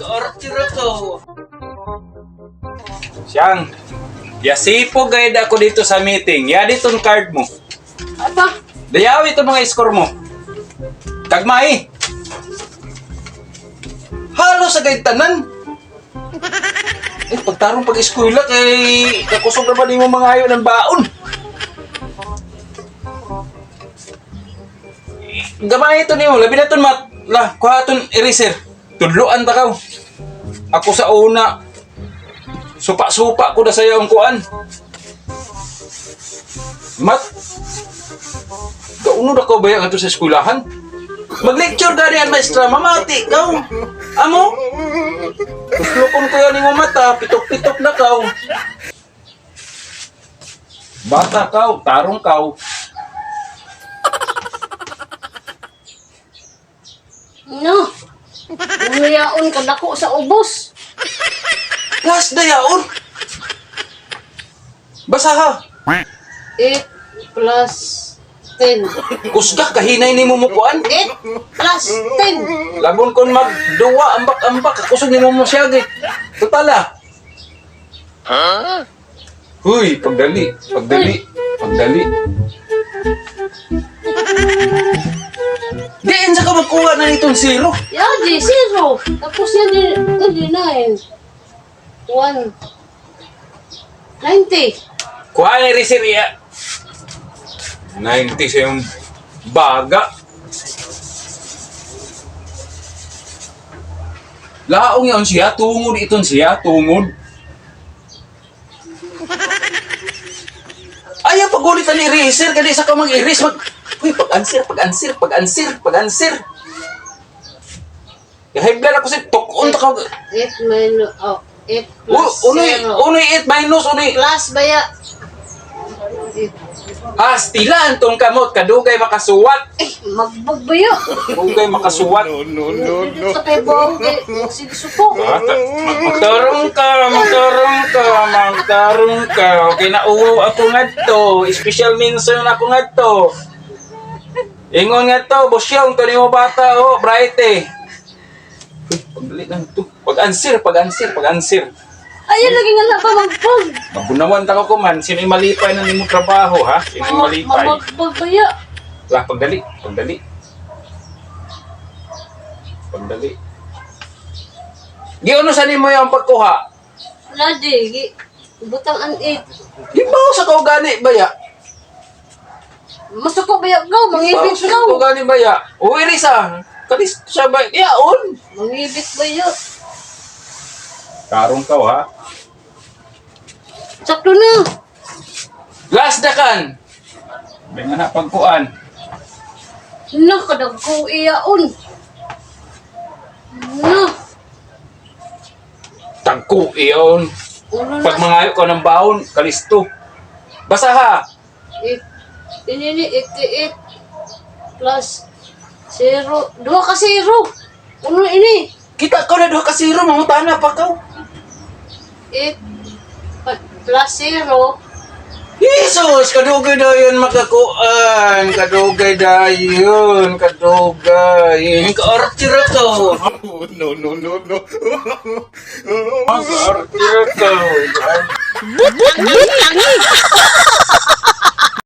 Ka-order ko. Siyang, yasipo gayad ako dito sa meeting. Ya dito ang card mo. Aba, Dayaw ito mga score mo. Tagmay. Halos sa gayad tanan. Pagtarong pag-eskwela kay kakusog naman din mo mga hayo ng baon. Gamay ito niyo, labi na ito mat. Lah, kuha ito eraser. Tudluan ta kaw. Ako sa una. Supa-supa ko na sa'yo ang kuan. Mat, kauno na ka ba yan ato sa eskwelahan? Mag-lecture gani ang maestra, mamati kaw. Amo? Tuslukon ko yan mo mata, pitok-pitok na kaw. Bata kaw, tarong kaw. no. Umuyaon ka dako sa ubos. Gas dayaon. Basa ha. 8 plus 10. Kusga kahinay ni mo mukuan. 8 plus 10. Labon kon magduwa ambak-ambak kusog ni mo mosyagi. Totala. Huy, pagdali. Diin sa ka magkuha na itong zero. Yaji, 0. Tapos yan din 9. 1. 90. Kuha ni receive iya. 90 sa yung baga. Laong yun siya, tungod iton siya, tungod. Ayaw pagulitan ni eraser, kadi sa ka mag-erase, Uy, pag-answer. High blood ako sa tukon ta ka. 8 minus, 8 plus Unoy 8 0. minus, unoy. Plus baya. Stilan tong kamot, kadugay makasuwat. Magbagbayo. Kadugay makasuwat. Sa kay Bong, sige suko. Magtarong ka. Okay na uwo ako ngadto. Special mention ako ngadto. Ingon ngadto, bosyong to nimo bata bright eh. Pagdali lang to. Pag-answer. Ayun, lagi nga lang pa magpag. Mabunawan ta ko man, sino yung malipay ng imong trabaho ha? Sino yung malipay? Magbagbayo. Lah, pagdali. Giuno sa nimo yung pagkuha? Ladi, butang an 8. Di ba sa kau gani baya? Masuko baya ka, mangibit Sa ka. kau gani baya? Uwi risa. Kalis siya ba? Yaon. Mangibit bayo. Karong ka ha? Sakto na. Last dakan. May nga pagkuan. Nakadag ko iyaon. No. Tagko iyon. Ulo Pag na. mangayo ka ng baon, kalisto. Basa ha. Ini 88 plus 0. 2 ka 0. Uno ini. Kita ko na doon kasiro, mangutana pa ka. 8 plus 0. Jesus, kadugay dayon makakuan. Kadugay. Ka-order ko. No. Ka-order ko. Langi!